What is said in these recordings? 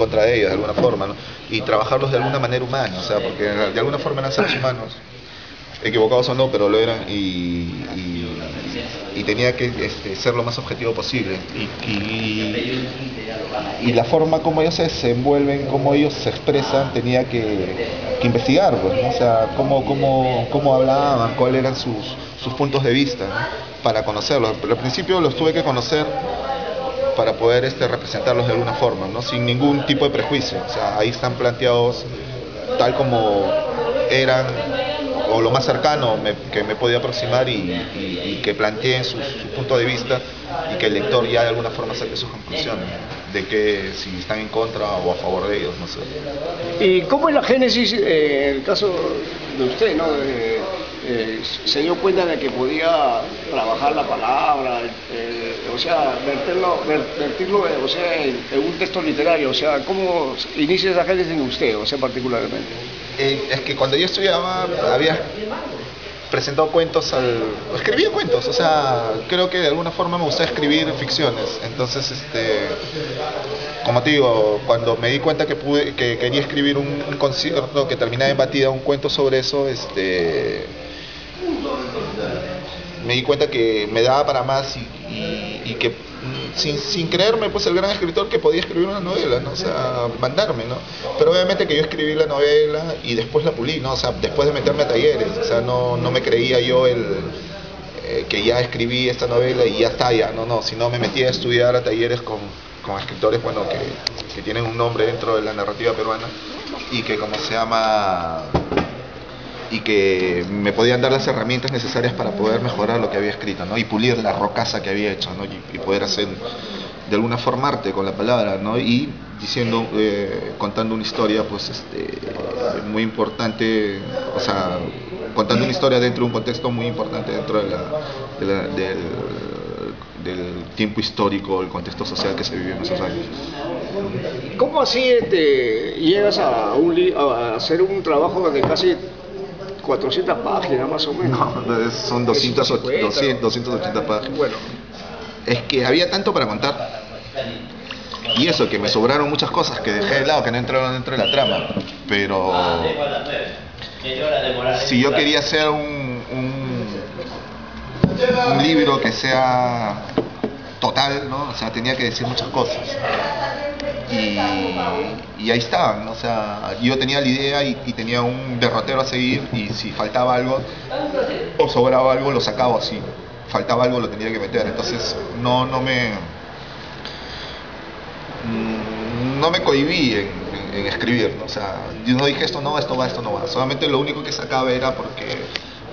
contra de ellos de alguna forma, ¿no? Y trabajarlos de alguna manera humana, o sea, porque de alguna forma eran seres humanos, equivocados o no, pero lo eran, y tenía que ser lo más objetivo posible, y la forma como ellos se desenvuelven, como ellos se expresan, tenía que investigar, pues, ¿no? O sea, cómo hablaban, cuáles eran sus puntos de vista, ¿no? Para conocerlos. Pero al principio los tuve que conocer para poder representarlos de alguna forma, ¿no? Sin ningún tipo de prejuicio. O sea, ahí están planteados tal como eran, o lo más cercano que me podía aproximar, y que planteen su punto de vista, y que el lector ya de alguna forma saque sus conclusiones de que si están en contra o a favor de ellos, no sé. ¿Y cómo es la génesis, en el caso de usted, ¿no? Se dio cuenta de que podía trabajar la palabra, o sea, vertirlo, o sea, en un texto literario? O sea, ¿cómo inicia esa génesis en usted, o sea, particularmente? Es que cuando yo estudiaba había presentado cuentos escribía cuentos, o sea, creo que de alguna forma me gustaba escribir ficciones. Entonces, como te digo, cuando me di cuenta que quería escribir un concierto que terminaba en batida, un cuento sobre eso, me di cuenta que me daba para más, y que sin creerme pues el gran escritor, que podía escribir una novela, ¿no? O sea, mandarme, ¿no? Pero obviamente que yo escribí la novela y después la pulí, ¿no? O sea, después de meterme a talleres, o sea, no me creía yo que ya escribí esta novela y ya está, ya, no, sino me metí a estudiar a talleres con escritores, bueno, que tienen un nombre dentro de la narrativa peruana, y que y que me podían dar las herramientas necesarias para poder mejorar lo que había escrito, ¿no? Y pulir la rocaza que había hecho, ¿no? Y poder hacer de alguna forma arte con la palabra, ¿no? Y diciendo, contando una historia, pues, muy importante, o sea, contando una historia dentro de un contexto muy importante dentro del tiempo histórico, el contexto social que se vivió en esos años. ¿Cómo así llegas a hacer un trabajo de casi 400 páginas más o menos? No, son 280 páginas. Bueno, es que había tanto para contar, y eso, que me sobraron muchas cosas que dejé de lado, que no entraron dentro de la trama. Pero si yo quería hacer un libro que sea total, ¿no? O sea, tenía que decir muchas cosas, y ahí estaban, ¿no? O sea, yo tenía la idea y tenía un derrotero a seguir, y si faltaba algo o sobraba algo, lo sacaba así. Faltaba algo, lo tenía que meter. Entonces no me cohibí en escribir, ¿no? O sea, yo no dije esto no va. Solamente lo único que sacaba era porque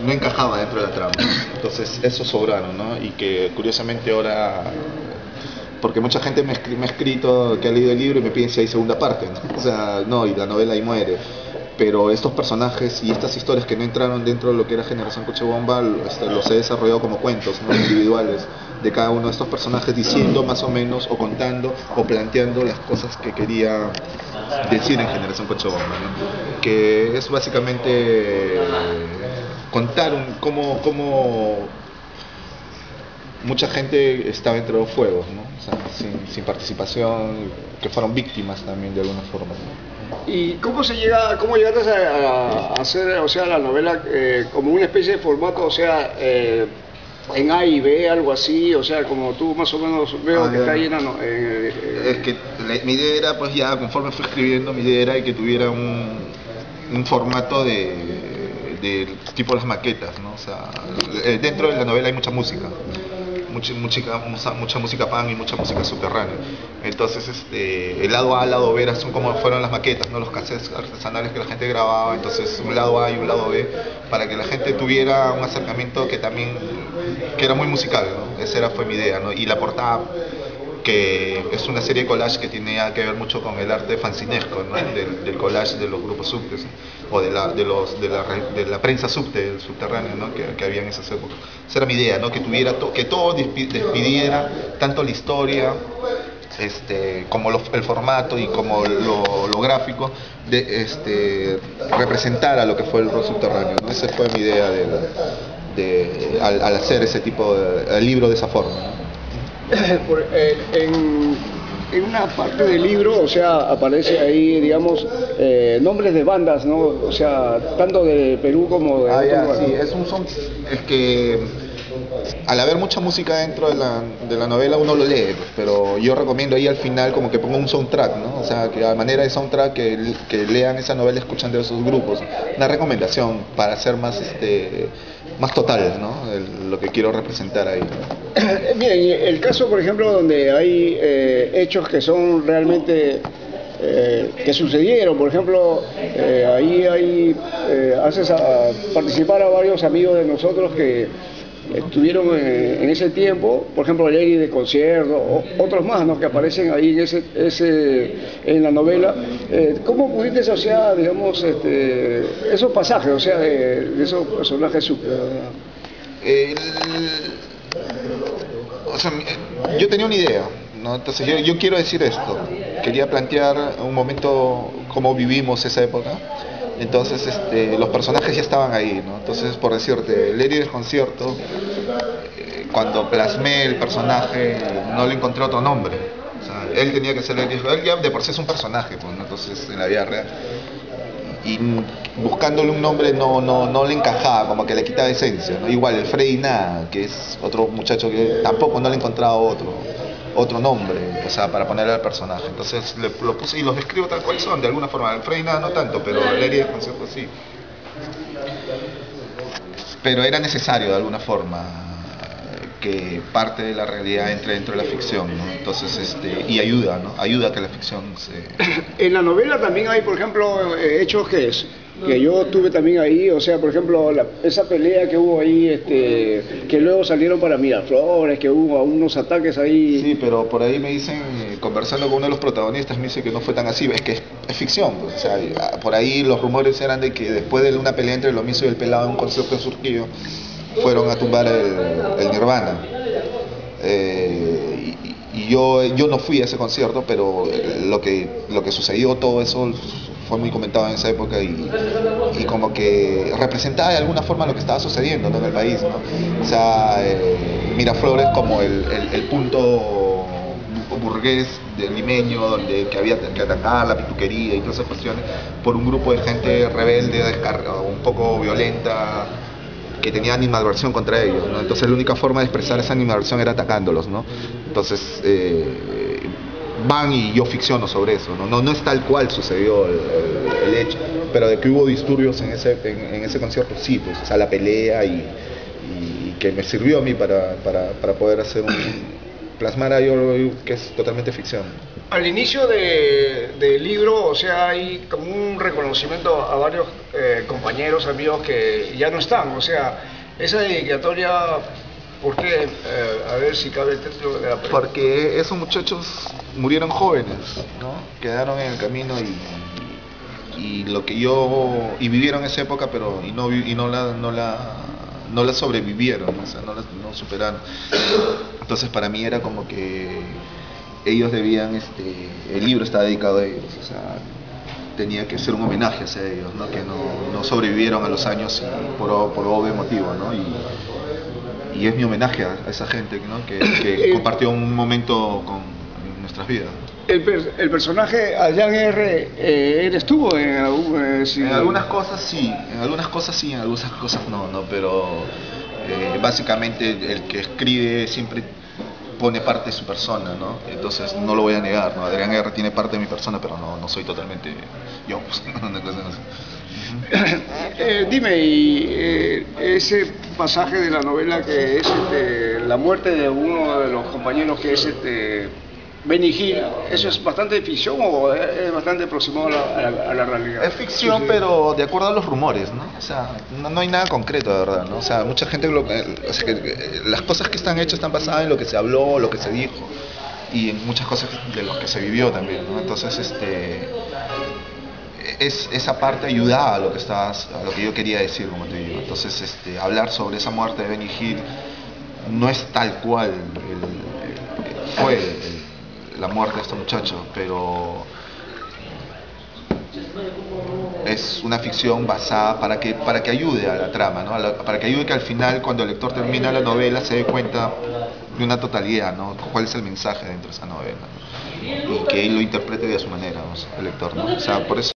no encajaba dentro de la trama. Entonces eso sobraron, ¿no? Y que curiosamente ahora, porque mucha gente me ha escrito que ha leído el libro y me piden si hay segunda parte, ¿no? O sea, no, y la novela ahí muere. Pero estos personajes y estas historias que no entraron dentro de lo que era Generación Coche Bomba, los he desarrollado como cuentos, ¿no? Individuales, de cada uno de estos personajes, diciendo más o menos, o contando, o planteando las cosas que quería decir en Generación Coche Bomba, ¿no? Que es básicamente contar cómo mucha gente estaba entre los fuegos, ¿no? O sea, sin participación, que fueron víctimas también de alguna forma, ¿no? ¿y cómo llegaste a hacer, o sea, la novela como una especie de formato, o sea, en A y B, algo así, o sea, como tú más o menos veo que está llena, ¿no? Es que mi idea era, pues ya conforme fui escribiendo, mi idea era que tuviera un formato de tipo las maquetas, ¿no? O sea, dentro de la novela hay mucha música. Mucha música punk y mucha música subterránea. Entonces, el lado A, el lado B son como fueron las maquetas, ¿no? Los cassettes artesanales que la gente grababa. Entonces, un lado A y un lado B, para que la gente tuviera un acercamiento que era muy musical, ¿no? Esa fue mi idea, ¿no? Y la portada, que es una serie de collage que tenía que ver mucho con el arte fanzinesco, ¿no? Del collage de los grupos subtes, o de la prensa subterránea, ¿no? que había en esas épocas. Esa era mi idea, ¿no? Que todo despidiera, tanto la historia, como el formato y como lo gráfico, representara lo que fue el rock subterráneo, ¿no? Esa fue mi idea al hacer ese tipo de libro de esa forma, ¿no? en una parte del libro, o sea, aparece ahí, digamos, nombres de bandas, ¿no? O sea, tanto de Perú como de otros lugares. Sí, es que al haber mucha música dentro de la novela uno lo lee, pues, pero yo recomiendo ahí al final como que ponga un soundtrack, ¿no? O sea, que a manera de soundtrack que lean esa novela escuchando esos grupos. Una recomendación para hacer más más total, ¿no? Lo que quiero representar ahí. Bien, y el caso, por ejemplo, donde hay hechos que son realmente que sucedieron, por ejemplo, ahí hay, haces participar a varios amigos de nosotros que estuvieron en ese tiempo, por ejemplo, Lady de Concierto, otros más, ¿no?, que aparecen ahí en la novela. ¿Cómo pudiste asociar, digamos, esos pasajes, o sea, de esos personajes super? O sea, yo tenía una idea, ¿no? Entonces yo quiero decir esto, quería plantear un momento cómo vivimos esa época. Entonces los personajes ya estaban ahí, ¿no? Entonces, por decirte, Lady del Concierto, cuando plasmé el personaje no le encontré otro nombre. O sea, él tenía que ser Lady, él ya de por sí es un personaje, pues, ¿no? Entonces, en la vida real, y buscándole un nombre no le encajaba, como que le quitaba esencia, ¿no? Igual el Freddy Nada, que es otro muchacho que tampoco no le encontraba otro nombre, o sea, para ponerle al personaje. Entonces lo puse y los describo tal cual son, de alguna forma. El Freddy Nada no tanto, pero el Lady del Concierto sí. Pero era necesario de alguna forma que parte de la realidad entre dentro de la ficción, ¿no? Entonces, y ayuda, ¿no? Ayuda a que la ficción se... En la novela también hay, por ejemplo, hechos que yo tuve también ahí, o sea, por ejemplo, esa pelea que hubo ahí, que luego salieron para Miraflores, que hubo unos ataques ahí. Sí, pero por ahí me dicen, conversando con uno de los protagonistas, me dice que no fue tan así, es que es ficción, pues, o sea, por ahí los rumores eran de que después de una pelea entre el Lomizo y el Pelado en un concierto en Surquillo, fueron a tumbar el Nirvana. Y yo no fui a ese concierto, pero lo que sucedió, todo eso fue muy comentado en esa época y como que representaba de alguna forma lo que estaba sucediendo, ¿no?, en el país, ¿no? O sea, Miraflores como el punto burgués del limeño, donde que había que atacar la pituquería y todas esas cuestiones por un grupo de gente rebelde, un poco violenta, que tenía animadversión contra ellos, ¿no? Entonces la única forma de expresar esa animadversión era atacándolos, ¿no? Entonces van y yo ficciono sobre eso, ¿no? No es tal cual sucedió el hecho, pero de que hubo disturbios en ese concierto, sí, pues, o sea, la pelea y que me sirvió a mí para poder hacer plasmar algo que es totalmente ficción. Al inicio del libro, o sea, hay como un reconocimiento a varios compañeros, amigos que ya no están, o sea, esa dedicatoria, ¿por qué? A ver si cabe el título de la película. Porque esos muchachos murieron jóvenes, ¿no? Quedaron en el camino y lo que y vivieron esa época, pero no la sobrevivieron, o sea, no superaron. Entonces para mí era como que ellos debían, el libro está dedicado a ellos, o sea, tenía que ser un homenaje hacia ellos, ¿no? Que no sobrevivieron a los años por obvio motivo, ¿no? Y es mi homenaje a esa gente, ¿no?, que compartió un momento en nuestras vidas. El personaje Adrián R. ¿Eres tú? En algunas cosas sí, en algunas cosas no, pero básicamente el que escribe siempre pone parte de su persona, ¿no? Entonces no lo voy a negar, ¿no? Adrián R. tiene parte de mi persona, pero no soy totalmente yo, pues, una cosa así. Dime, y ese pasaje de la novela que es la muerte de uno de los compañeros, que es Benny Hill, ¿eso es bastante ficción o es bastante aproximado a la realidad? Es ficción, sí, pero de acuerdo a los rumores, ¿no? O sea, no hay nada concreto, de verdad, ¿no? O sea, mucha gente, o sea, que las cosas que están hechas están basadas en lo que se habló, lo que se dijo, y en muchas cosas de lo que se vivió también, ¿no? Entonces, esa parte ayudaba a lo que yo quería decir, como te digo. Entonces, hablar sobre esa muerte de Benny Hill no es tal cual fue la muerte de este muchacho, pero es una ficción basada para que ayude a la trama, ¿no? Para que ayude que al final, cuando el lector termina la novela, se dé cuenta de una totalidad, ¿no? ¿Cuál es el mensaje dentro de esa novela, ¿no? y que él lo interprete de su manera, ¿no? El lector, ¿no? O sea, por eso